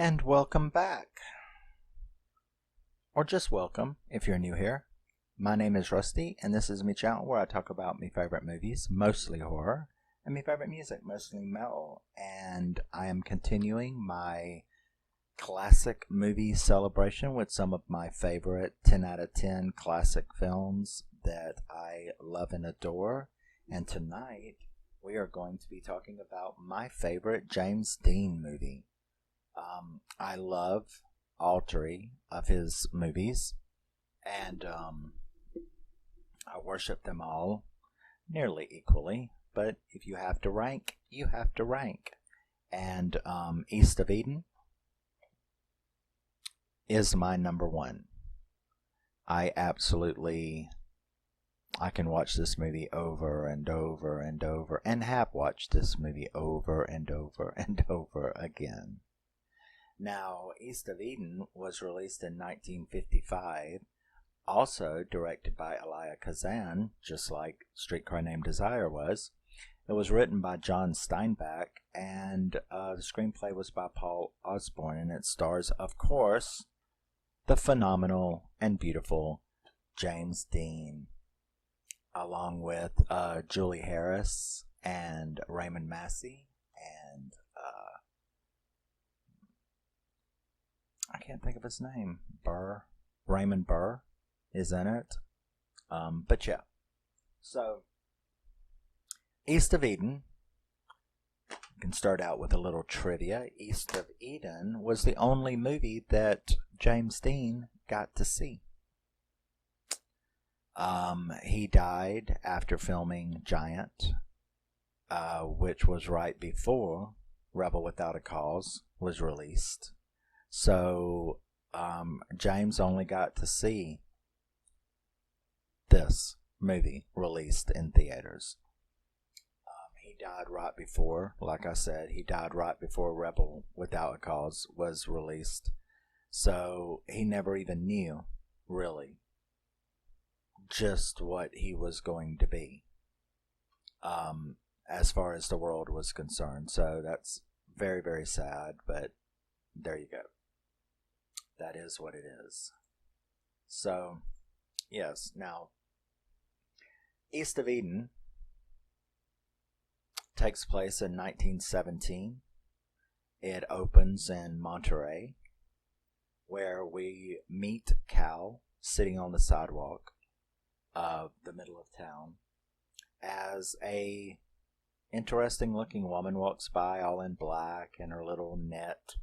And welcome back. Or just welcome if you're new here. My name is Rusty, and this is my channel where I talk about my favorite movies, mostly horror, and my favorite music, mostly metal. And I am continuing my classic movie celebration with some of my favorite 10 out of 10 classic films that I love and adore. And tonight, we are going to be talking about my favorite James Dean movie. I love all three of his movies, and I worship them all nearly equally. But if you have to rank, you have to rank. And East of Eden is my number one. I can watch this movie over and over and over, and have watched this movie over and over and over again. Now, East of Eden was released in 1955, also directed by Elia Kazan, just like Streetcar Named Desire was. It was written by John Steinbeck, and the screenplay was by Paul Osborne, and it stars, of course, the phenomenal and beautiful James Dean, along with Julie Harris and Raymond Massey, and I can't think of his name. Raymond Burr is in it. But yeah. So, East of Eden, you can start out with a little trivia. East of Eden was the only movie that James Dean got to see. He died after filming Giant, which was right before Rebel Without a Cause was released. So, James only got to see this movie released in theaters. He died right before, like I said, he died right before Rebel Without a Cause was released. So, he never even knew, really, just what he was going to be, as far as the world was concerned. So, that's very, very sad, but there you go. That is what it is. So, yes, now, East of Eden takes place in 1917. It opens in Monterey, where we meet Cal sitting on the sidewalk of the middle of town as a interesting looking woman walks by all in black in her little net,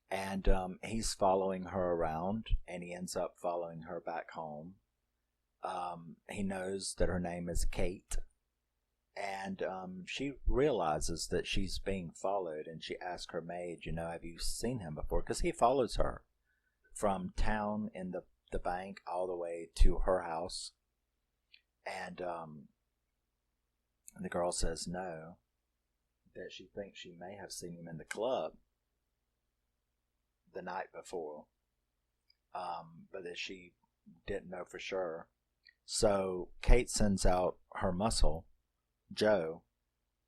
and he's following her around, and he ends up following her back home. He knows that her name is Kate, and she realizes that she's being followed, and she asks her maid, have you seen him before? Because he follows her from town in the bank all the way to her house. And the girl says no, that she thinks she may have seen him in the club the night before, but that she didn't know for sure. So Kate sends out her muscle, Joe,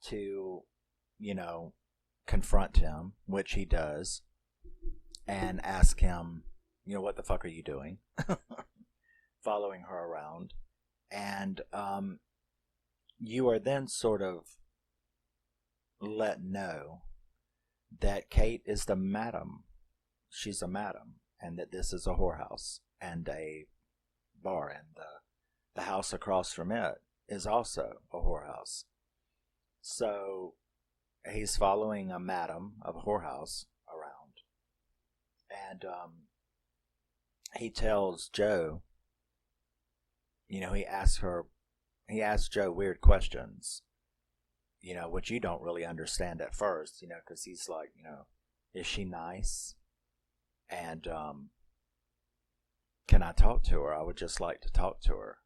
to, confront him, which he does, and ask him, what the fuck are you doing? Following her around. And you are then sort of let know that Kate is the madam. She's a madam, and that this is a whorehouse and a bar, and the house across from it is also a whorehouse. So he's following a madam of a whorehouse around, and he tells Joe, he asks Joe weird questions, which you don't really understand at first, because he's like, is she nice? And can I talk to her? I would just like to talk to her.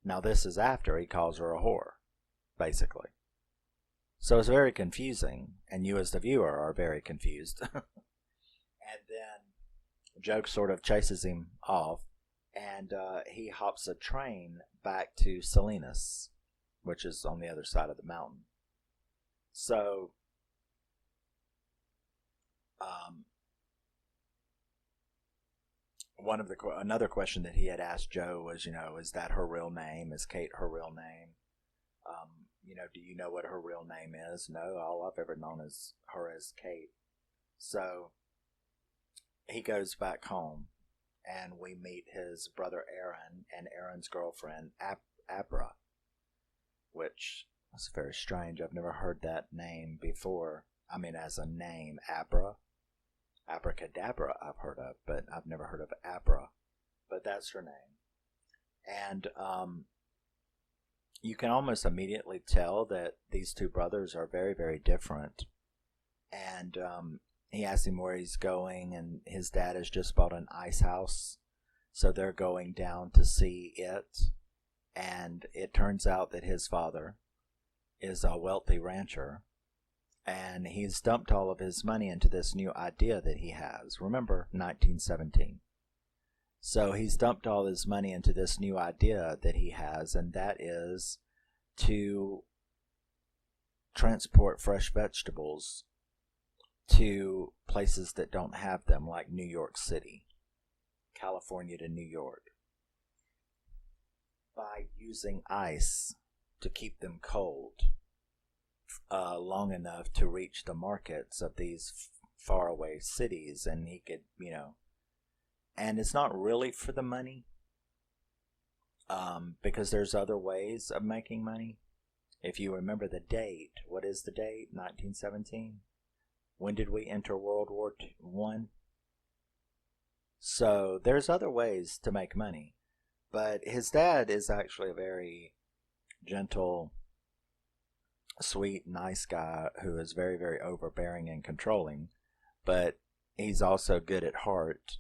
Now, this is after he calls her a whore, basically. So it's very confusing, and you as the viewer are very confused. And then Joe sort of chases him off, and he hops a train back to Salinas, which is on the other side of the mountain. So um, another question that he had asked Joe was, is that her real name? Is Kate her real name? Do you know what her real name is? No, all I've ever known is her as Kate. So he goes back home, and we meet his brother Aaron and Aaron's girlfriend Abra, which was very strange. I've never heard that name before. I mean, as a name, Abra. Abracadabra I've heard of, but I've never heard of Abra. But that's her name. And you can almost immediately tell that these two brothers are very, very different. And he asks him where he's going, and his dad has just bought an ice house. So they're going down to see it. And it turns out that his father is a wealthy rancher, and he's dumped all of his money into this new idea that he has. Remember, 1917. So he's dumped all his money into this new idea that he has, and that is to transport fresh vegetables to places that don't have them, like New York City, California to New York, by using ice to keep them cold long enough to reach the markets of these faraway cities. And he could, and it's not really for the money, because there's other ways of making money. If you remember the date, what is the date? 1917. When did we enter World War I? So there's other ways to make money. But his dad is actually a very gentle, sweet, nice guy who is very, very overbearing and controlling. But he's also good at heart.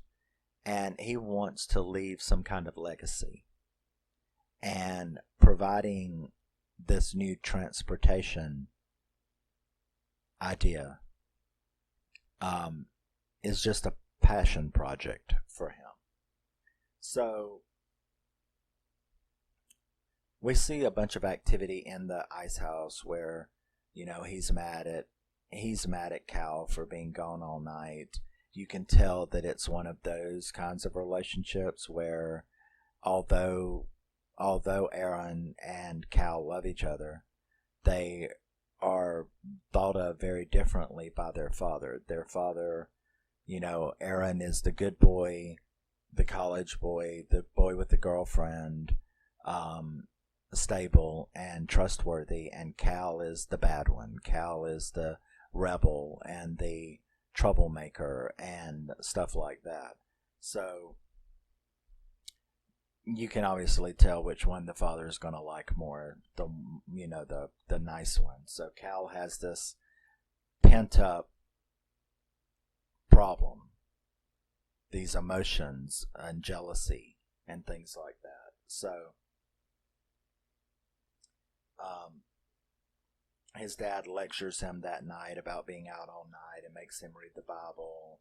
And he wants to leave some kind of legacy. And providing this new transportation idea is just a passion project for him. So we see a bunch of activity in the ice house where, he's mad at Cal for being gone all night. You can tell that it's one of those kinds of relationships where although Aaron and Cal love each other, they are thought of very differently by their father. Their father, Aaron is the good boy, the college boy, the boy with the girlfriend, stable and trustworthy, and Cal is the bad one. Cal is the rebel and the troublemaker and stuff like that. So you can obviously tell which one the father is going to like more, the nice one. So Cal has this pent up problem, these emotions and jealousy and things like that. So his dad lectures him that night about being out all night and makes him read the Bible,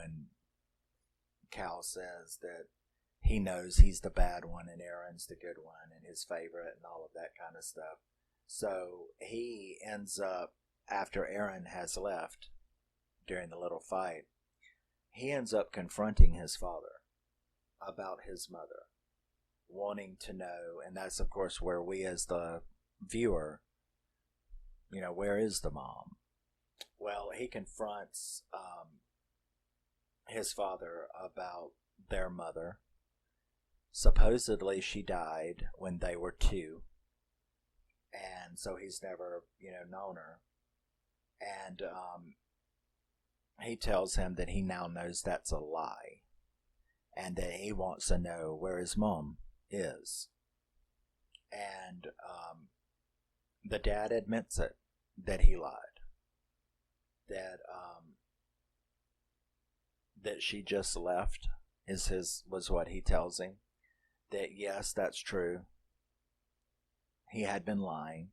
and Cal says that he knows he's the bad one and Aaron's the good one and his favorite and all of that kind of stuff. So he ends up, after Aaron has left during the little fight, he ends up confronting his father about his mother, wanting to know, and that's of course where we as the viewer, where is the mom? Well, he confronts his father about their mother. Supposedly she died when they were 2, and so he's never, known her. And he tells him that he now knows that's a lie, and that he wants to know where his mom is. And the dad admits it, that he lied, that she just left was what he tells him. That yes, that's true. He had been lying.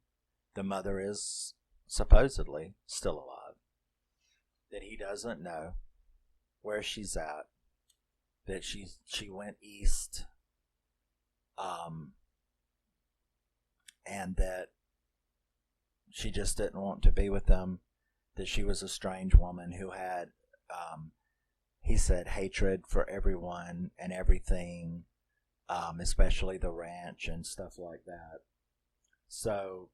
The mother is supposedly still alive. That he doesn't know where she's at. That she went east. And that she just didn't want to be with them. that she was a strange woman who had, he said, hatred for everyone and everything, especially the ranch and stuff like that. So,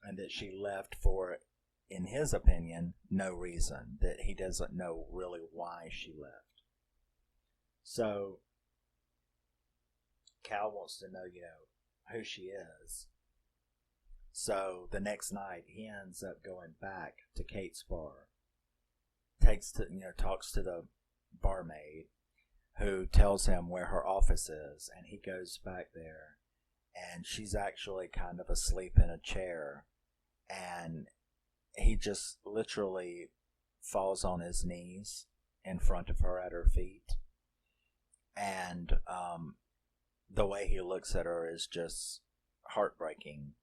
and that she left for, in his opinion, no reason, that he doesn't know really why she left. So, Cal wants to know, who she is. So the next night he ends up going back to Kate's bar. Talks to the barmaid, who tells him where her office is, and he goes back there, and she's actually kind of asleep in a chair, and he just literally falls on his knees in front of her at her feet, and the way he looks at her is just heartbreaking.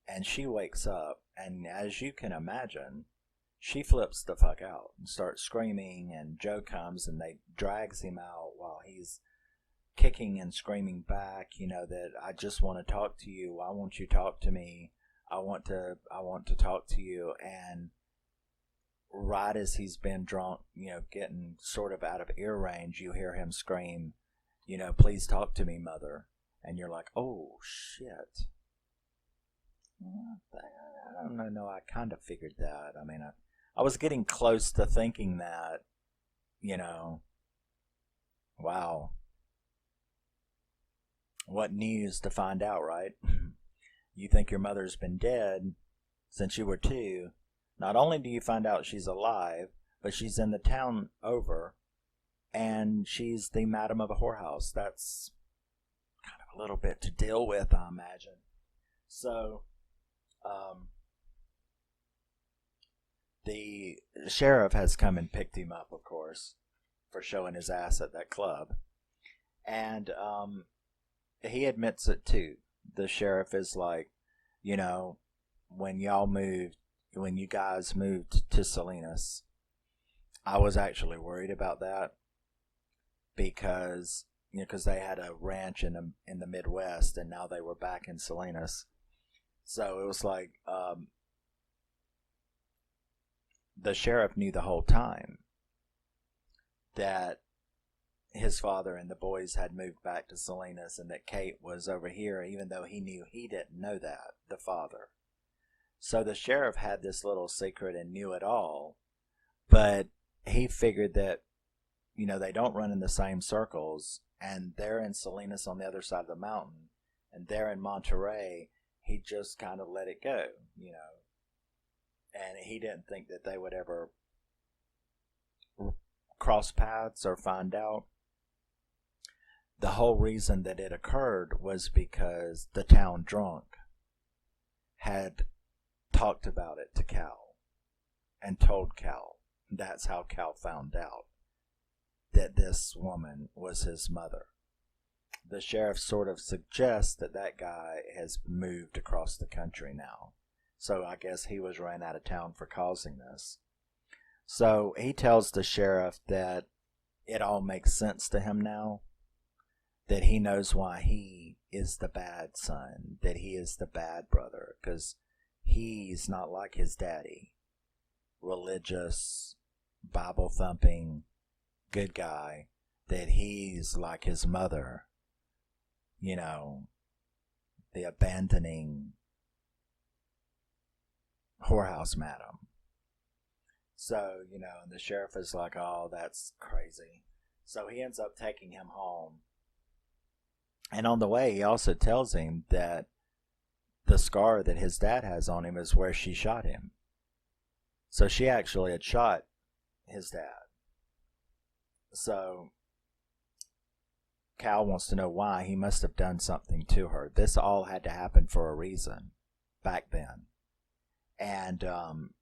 And she wakes up, and as you can imagine, she flips the fuck out and starts screaming, and Joe comes and they drags him out while he's kicking and screaming back, that I just want to talk to you. I want you to talk to me. I want to talk to you. And right as he's been drunk, getting sort of out of ear range, you hear him scream, please talk to me, mother. And you're like, oh shit. I don't know. I kind of figured that. I mean, I was getting close to thinking that, wow. What news to find out, right? You think your mother's been dead since you were 2. Not only do you find out she's alive, but she's in the town over, and she's the madam of a whorehouse. That's kind of a little bit to deal with, I imagine. So, the sheriff has come and picked him up, of course, for showing his ass at that club. And he admits it too. The sheriff is like, when you guys moved to Salinas, I was actually worried about that because they had a ranch in the Midwest, and now they were back in Salinas. So it was like, the sheriff knew the whole time that his father and the boys had moved back to Salinas, and that Kate was over here, even though he knew he didn't know that, the father. So the sheriff had this little secret and knew it all, but he figured that, they don't run in the same circles, and they're in Salinas on the other side of the mountain, and they're in Monterey. He just kind of let it go, and he didn't think that they would ever cross paths or find out. The whole reason that it occurred was because the town drunk had talked about it to Cal and told Cal. That's how Cal found out that this woman was his mother. The sheriff sort of suggests that guy has moved across the country now. So I guess he was ran out of town for causing this. So he tells the sheriff that it all makes sense to him now, that he knows why he is the bad son, that he is the bad brother, because he's not like his daddy. Religious, Bible-thumping, good guy, that he's like his mother, the abandoning whorehouse madam. So, the sheriff is like, oh, that's crazy. So he ends up taking him home. And on the way, he also tells him that the scar that his dad has on him is where she shot him. So she actually had shot his dad. So Cal wants to know why. He must have done something to her. This all had to happen for a reason back then. And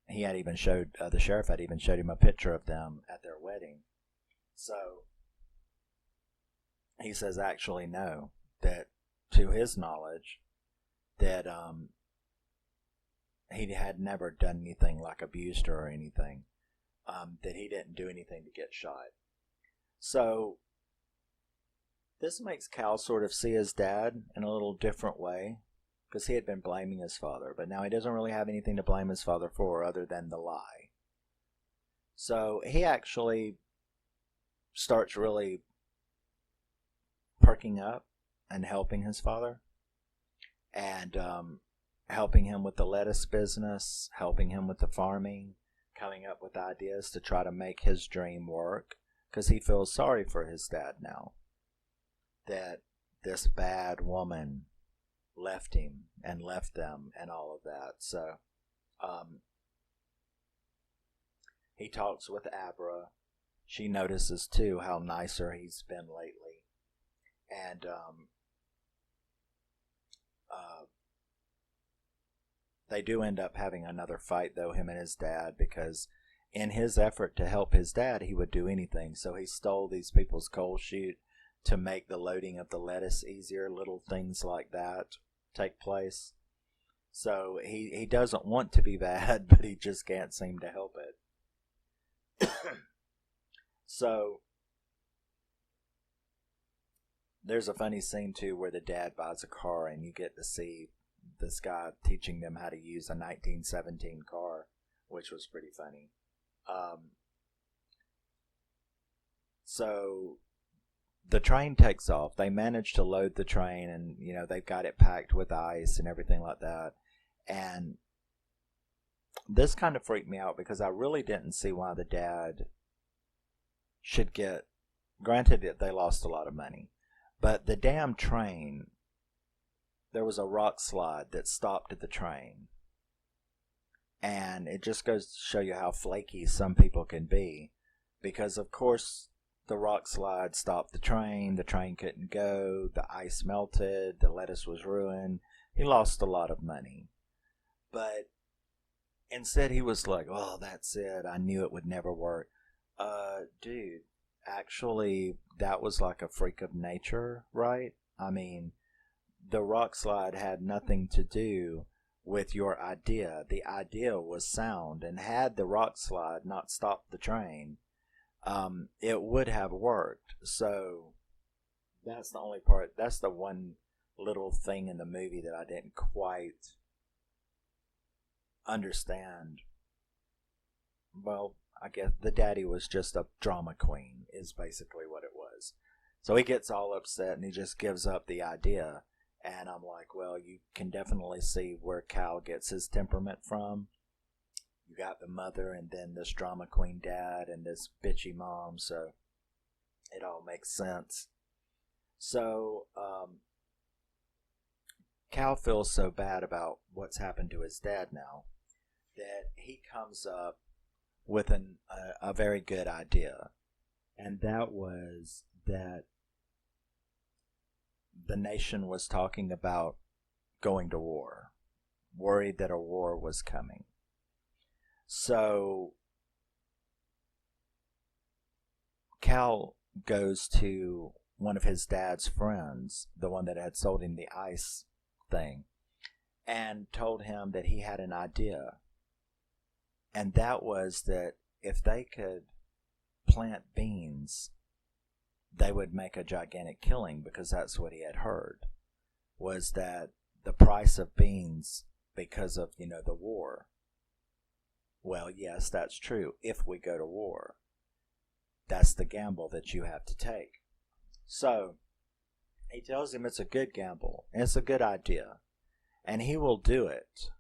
he had even showed, the sheriff had even showed him a picture of them at their wedding. So he says, actually, no, that to his knowledge, that he had never done anything like abused her or anything, that he didn't do anything to get shot. So this makes Cal sort of see his dad in a little different way, because he had been blaming his father, but now he doesn't really have anything to blame his father for other than the lie. So he actually starts really perking up and helping his father, and helping him with the lettuce business, helping him with the farming, coming up with ideas to try to make his dream work, because he feels sorry for his dad now, that this bad woman left him and left them and all of that. So he talks with Abra. She notices too how nicer he's been lately, and they do end up having another fight, though, him and his dad, because in his effort to help his dad, he would do anything. So he stole these people's coal chute to make the loading of the lettuce easier. Little things like that take place. So he doesn't want to be bad, but he just can't seem to help it. So there's a funny scene too where the dad buys a car and you get to see this guy teaching them how to use a 1917 car, which was pretty funny. So the train takes off. They manage to load the train, and they've got it packed with ice and everything like that. And this kind of freaked me out because I really didn't see why the dad should get, granted that they lost a lot of money, but the damn train, there was a rock slide that stopped the train. And it just goes to show you how flaky some people can be. Because, of course, the rock slide stopped the train couldn't go, the ice melted, the lettuce was ruined. He lost a lot of money. But instead he was like, oh, that's it, I knew it would never work. Dude, actually, that was like a freak of nature, right? I mean, the rock slide had nothing to do with your idea. The idea was sound, and had the rock slide not stopped the train, it would have worked. So that's the only part, that's the one little thing in the movie that I didn't quite understand. Well, I guess the daddy was just a drama queen, is basically what it was. So he gets all upset and he just gives up the idea. And I'm like, well, you can definitely see where Cal gets his temperament from. You got the mother and then this drama queen dad and this bitchy mom, so it all makes sense. So Cal feels so bad about what's happened to his dad now that he comes up with a very good idea. And that was that the nation was talking about going to war, worried that a war was coming. So Cal goes to one of his dad's friends, the one that had sold him the ice thing, and told him that he had an idea. And that was that if they could plant beans, they would make a gigantic killing, because that's what he had heard, was that the price of beans, because of, the war. Well, yes, that's true. If we go to war, that's the gamble that you have to take. So he tells him it's a good gamble, and it's a good idea, and he will do it.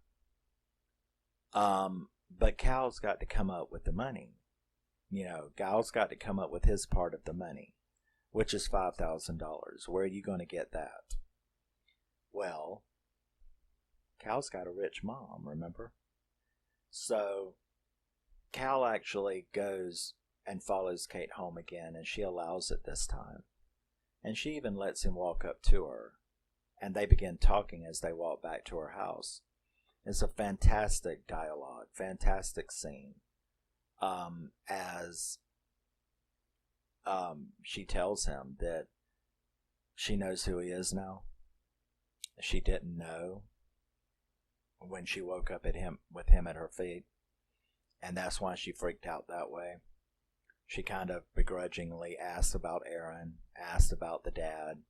But Cal's got to come up with the money. Cal's got to come up with his part of the money, which is $5,000. Where are you going to get that? Well, Cal's got a rich mom, remember? So Cal actually goes and follows Kate home again, and she allows it this time. And she even lets him walk up to her, and they begin talking as they walk back to her house. It's a fantastic dialogue, fantastic scene. As she tells him that she knows who he is now. She didn't know when she woke up with him at her feet, and that's why she freaked out that way. She kind of begrudgingly asked about Aaron, asked about the dad,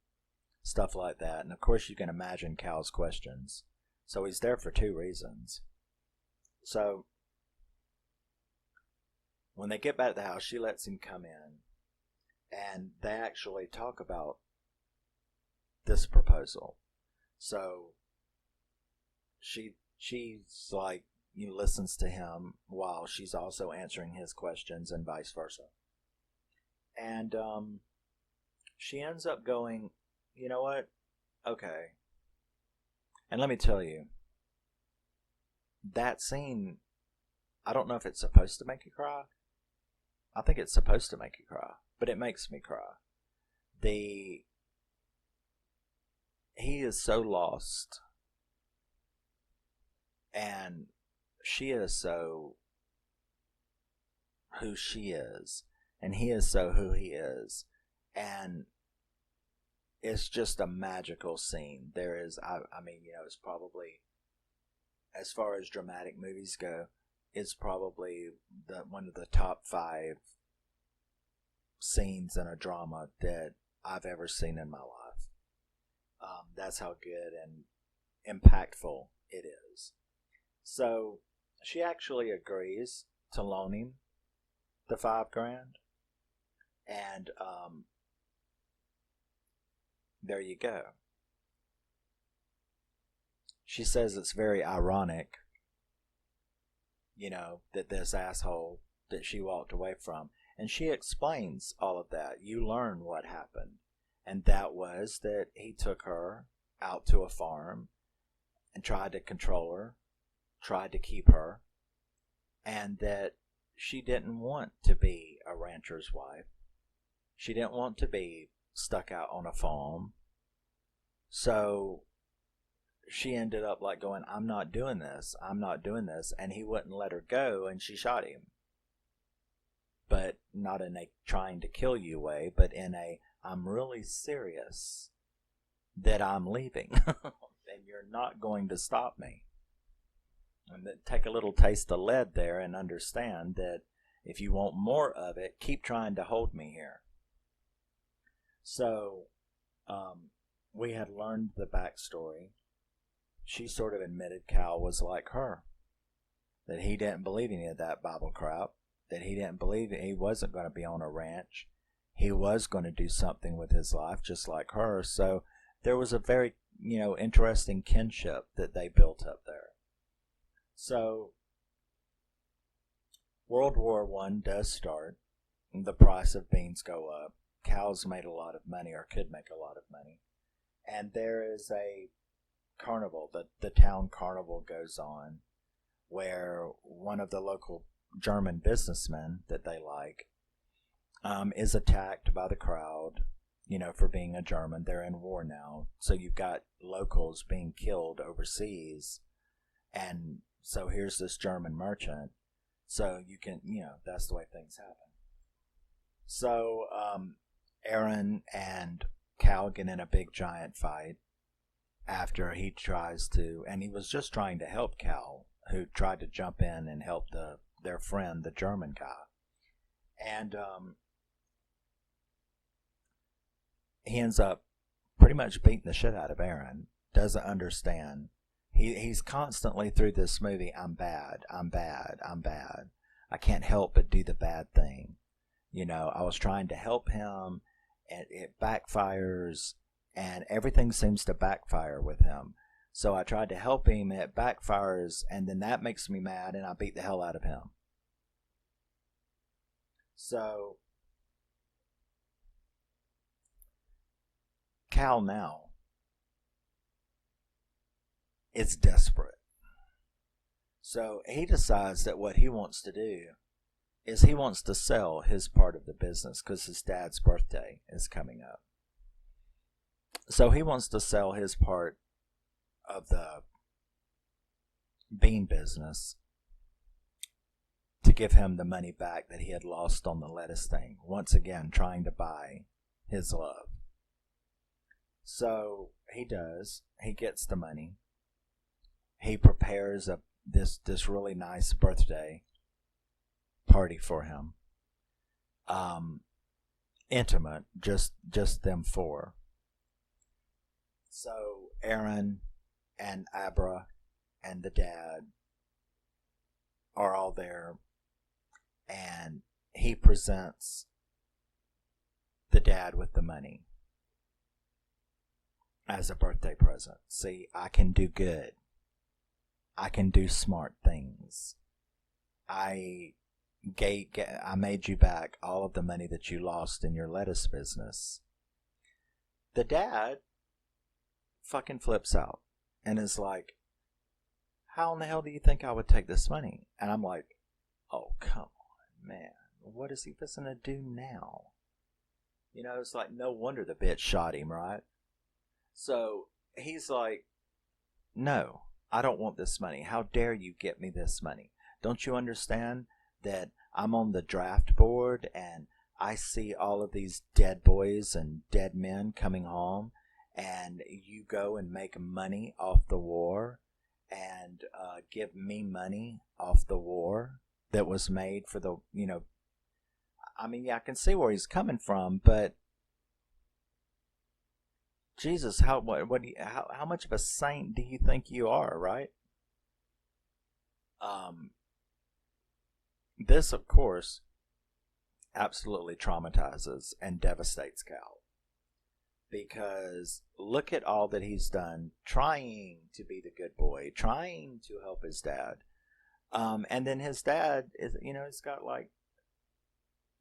stuff like that. And of course you can imagine Cal's questions. So he's there for two reasons. So when they get back to the house, she lets him come in, and they actually talk about this proposal. So she's like, listens to him while she's also answering his questions and vice versa. And she ends up going, you know what? Okay. And let me tell you, that scene, I don't know if it's supposed to make you cry. I think it's supposed to make you cry, but it makes me cry. He is so lost, and she is so who she is, and he is so who he is, and it's just a magical scene. There is, I mean, it's probably, as far as dramatic movies go, it's probably one of the top 5 scenes in a drama that I've ever seen in my life. That's how good and impactful it is. So she actually agrees to loan him the $5,000, and there you go. She says it's very ironic, that this asshole that she walked away from. And she explains all of that. You learn what happened. And that was that he took her out to a farm and tried to control her, tried to keep her, and that she didn't want to be a rancher's wife. She didn't want to be stuck out on a farm. So she ended up like going, I'm not doing this. And he wouldn't let her go, and she shot him. But not in a trying to kill you way, but in a, I'm really serious that I'm leaving. And you're not going to stop me. And take a little taste of lead there and understand that if you want more of it, keep trying to hold me here. So, we had learned the backstory. She sort of admitted Cal was like her. That he didn't believe any of that Bible crap. That he didn't believe he wasn't going to be on a ranch. He was going to do something with his life just like her. So there was a very, interesting kinship that they built up there. So World War I does start. The price of beans go up. Cows made a lot of money, or could make a lot of money. And there is a carnival. The town carnival goes on, where one of the local German businessmen that they like is attacked by the crowd, for being a German. They're in war now. So you've got locals being killed overseas. And so here's this German merchant. So you can, that's the way things happen. So Aaron and Cal get in a big giant fight after he tries to, and he was just trying to help Cal, who tried to jump in and help their friend, the German guy. And he ends up pretty much beating the shit out of Aaron. Doesn't understand. He's constantly through this movie, I'm bad. I can't help but do the bad thing. I was trying to help him, and it backfires, and everything seems to backfire with him. So I tried to help him, and it backfires, and then that makes me mad, and I beat the hell out of him. So Cal now is desperate. So he decides that what he wants to do is he wants to sell his part of the business because his dad's birthday is coming up. So he wants to sell his part of the bean business to give him the money back that he had lost on the lettuce thing. Once again, trying to buy his love. So he does. He gets the money. He prepares this really nice birthday party for him. Intimate, just them four. So Aaron and Abra and the dad are all there, and he presents the dad with the money as a birthday present. See, I can do good. I can do smart things. I made you back all of the money that you lost in your lettuce business. The dad fucking flips out and is like, how in the hell do you think I would take this money? And I'm like, oh, come on, man. What is he fixing to do now? You know, it's like, no wonder the bitch shot him, right? So he's like, no, I don't want this money. How dare you get me this money? Don't you understand that I'm on the draft board and I see all of these dead boys and dead men coming home, and you go and make money off the war and give me money off the war that was made for the, you know, I mean, yeah, I can see where he's coming from, but Jesus, how much of a saint do you think you are, right? This, of course, absolutely traumatizes and devastates Cal. Because look at all that he's done, trying to be the good boy, trying to help his dad. And then his dad is, you know, he's got like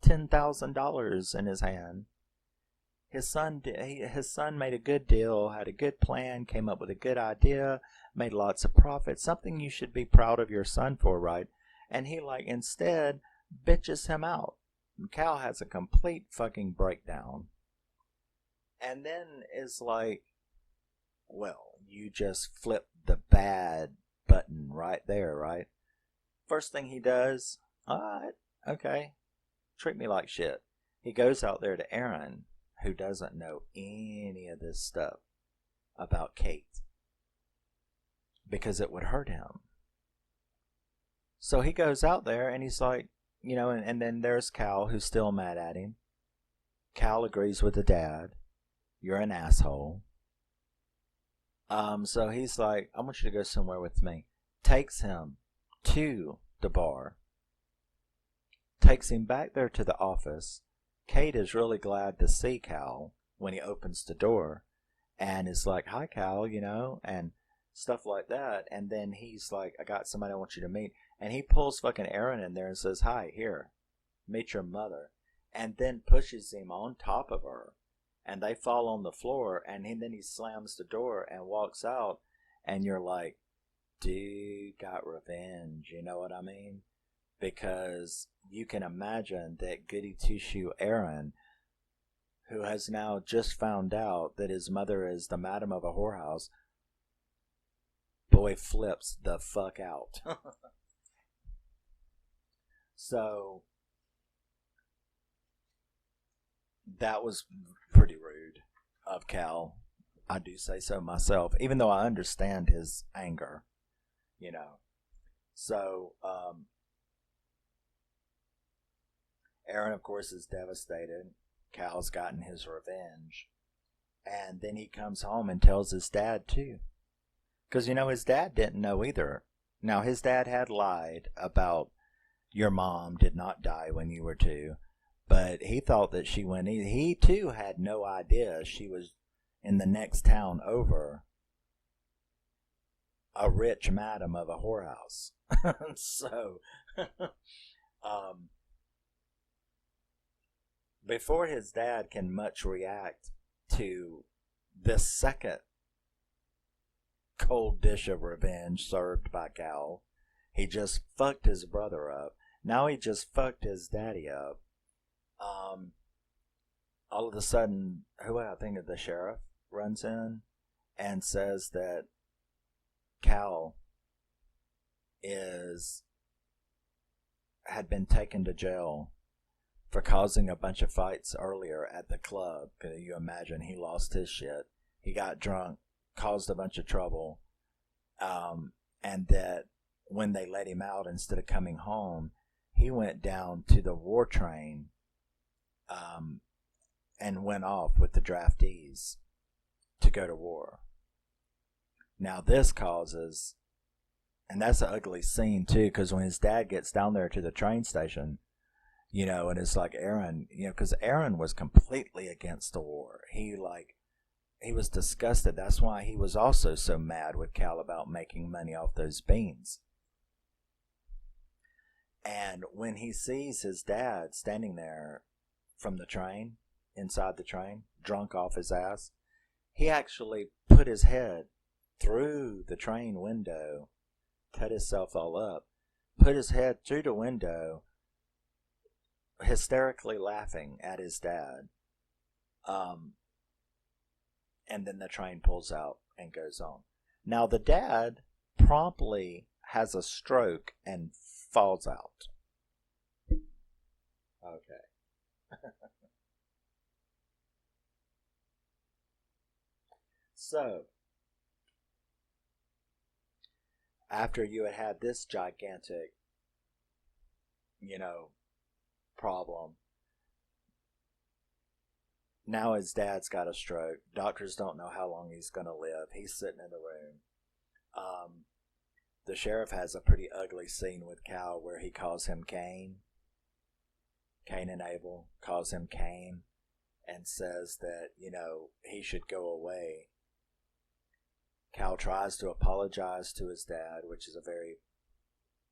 $10,000 in his hand. His son made a good deal, had a good plan, came up with a good idea, made lots of profit. Something you should be proud of your son for, right? And he like instead bitches him out. And Cal has a complete fucking breakdown. And then is like, well, you just flip the bad button right there, right? First thing he does, alright, okay, treat me like shit. He goes out there to Aaron, who doesn't know any of this stuff about Kate, because it would hurt him. So he goes out there and he's like, you know, and then there's Cal, who's still mad at him. Cal agrees with the dad. You're an asshole. So he's like, I want you to go somewhere with me. Takes him to the bar. Takes him back there to the office. Kate is really glad to see Cal when he opens the door. And is like, hi, Cal, you know, and stuff like that. And then he's like, I got somebody I want you to meet. And he pulls fucking Aaron in there and says, hi, here, meet your mother. And then pushes him on top of her. And they fall on the floor, and then he slams the door and walks out, and you're like, dude got revenge, you know what I mean? Because you can imagine that goody two-shoe Aaron, who has now just found out that his mother is the madam of a whorehouse, boy flips the fuck out. So that was pretty rude of Cal. I do say so myself, even though I understand his anger, you know. So, Aaron, of course, is devastated. Cal's gotten his revenge. And then he comes home and tells his dad, too. Because, you know, his dad didn't know either. Now, his dad had lied about your mom did not die when you were 2. But he thought that she went. He too had no idea she was in the next town over, a rich madam of a whorehouse. So, before his dad can much react to this second cold dish of revenge served by Cal, he just fucked his brother up. Now he just fucked his daddy up. All of a sudden, who I think of the sheriff runs in and says that Cal had been taken to jail for causing a bunch of fights earlier at the club. Can you imagine? He lost his shit. He got drunk, caused a bunch of trouble, and that when they let him out, instead of coming home, he went down to the war train and went off with the draftees to go to war. Now this causes And that's an ugly scene too, because when his dad gets down there to the train station, and it's like Aaron, because Aaron was completely against the war. He was disgusted. That's why he was also so mad with Cal about making money off those beans. And when he sees his dad standing there from the train, inside the train, drunk off his ass, he actually put his head through the train window, cut himself all up, put his head through the window, hysterically laughing at his dad. And then the train pulls out and goes on. Now the dad promptly has a stroke and falls out. Okay. So, after you had this gigantic, problem, now his dad's got a stroke. Doctors don't know how long he's going to live. He's sitting in the room. The sheriff has a pretty ugly scene with Cal where he calls him Cain. Cain and Abel calls him Cain and says that, he should go away. Cal tries to apologize to his dad, which is a very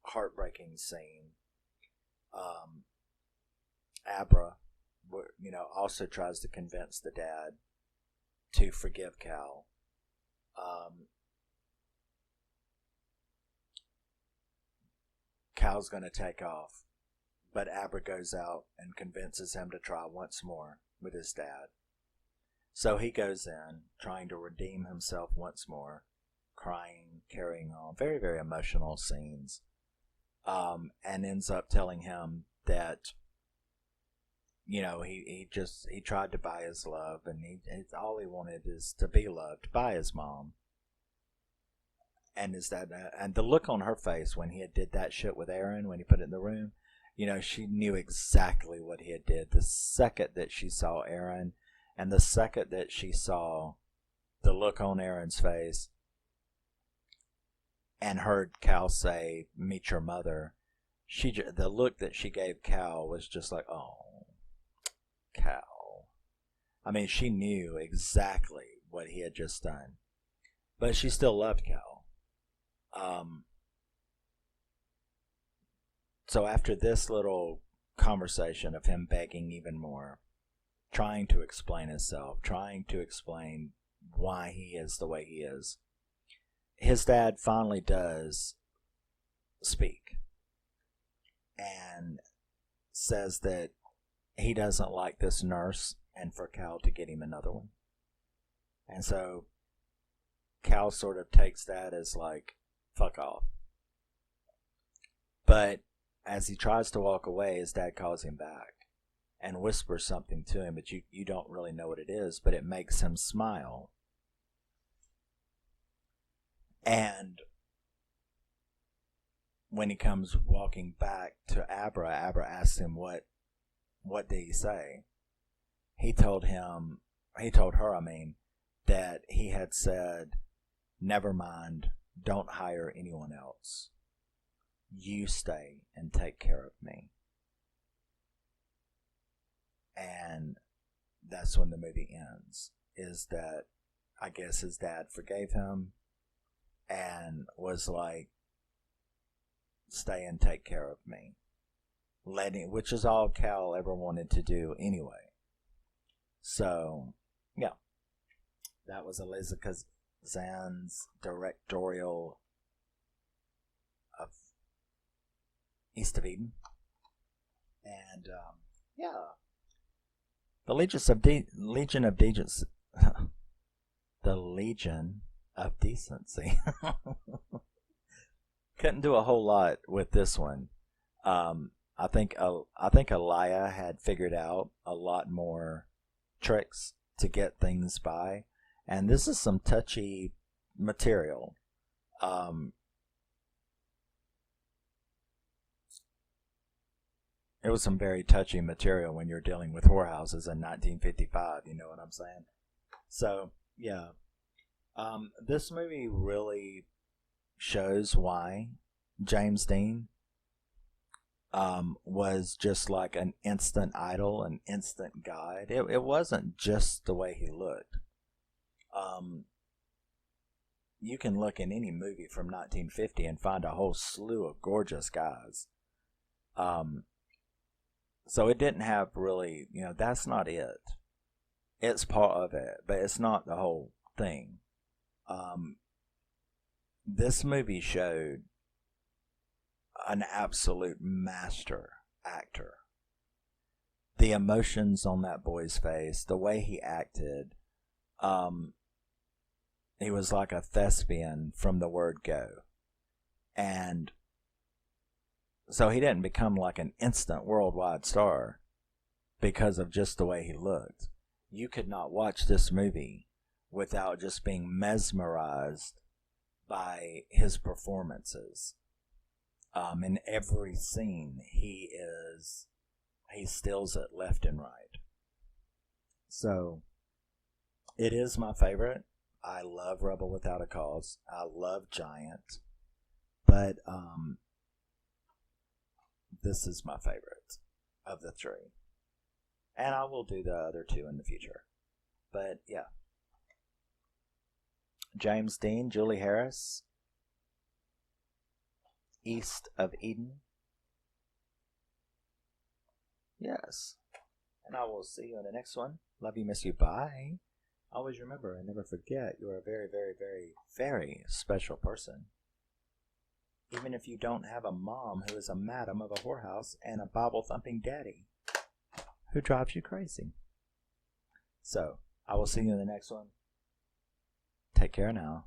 heartbreaking scene. Abra, also tries to convince the dad to forgive Cal. Cal's going to take off, but Abra goes out and convinces him to try once more with his dad. So he goes in, trying to redeem himself once more, crying, carrying on. Very, very emotional scenes. And ends up telling him that, he tried to buy his love, and all he wanted is to be loved by his mom. And and the look on her face when he had did that shit with Aaron, when he put it in the room, she knew exactly what he had did. The second that she saw Aaron, and the second that she saw the look on Aaron's face and heard Cal say, "Meet your mother," the look that she gave Cal was just like, oh, Cal. I mean, she knew exactly what he had just done, but she still loved Cal. So after this little conversation of him begging even more, trying to explain himself, trying to explain why he is the way he is, his dad finally does speak and says that he doesn't like this nurse and for Cal to get him another one. And so Cal sort of takes that as like, fuck off. But as he tries to walk away, his dad calls him back and whispers something to him, but you don't really know what it is, but it makes him smile. And when he comes walking back to Abra asks him, what did he say? He told her, that he had said, never mind, don't hire anyone else. You stay and take care of me. And that's when the movie ends, is that I guess his dad forgave him and was like, stay and take care of me. Which is all Cal ever wanted to do anyway. So, yeah. That was Elia Kazan's directorial of East of Eden. And, yeah. The Legion of Decency. The Legion of Decency. Couldn't do a whole lot with this one. I think Elia had figured out a lot more tricks to get things by, and this is some touchy material. It was some very touchy material when you're dealing with whorehouses in 1955, you know what I'm saying? So, yeah. This movie really shows why James Dean was just like an instant idol, an instant guide. It wasn't just the way he looked. You can look in any movie from 1950 and find a whole slew of gorgeous guys. So it didn't have really, that's not it. It's part of it, but it's not the whole thing. This movie showed an absolute master actor. The emotions on that boy's face, the way he acted, he was like a thespian from the word go. And so he didn't become like an instant worldwide star because of just the way he looked. You could not watch this movie without just being mesmerized by his performances. In every scene, he steals it left and right. So, it is my favorite. I love Rebel Without a Cause. I love Giant. But, this is my favorite of the three. And I will do the other two in the future. But, yeah. James Dean, Julie Harris, East of Eden. Yes. And I will see you in the next one. Love you, miss you. Bye. Always remember and never forget you are a very, very, very, very special person. Even if you don't have a mom who is a madam of a whorehouse and a Bible-thumping daddy who drives you crazy. So, I will see you in the next one. Take care now.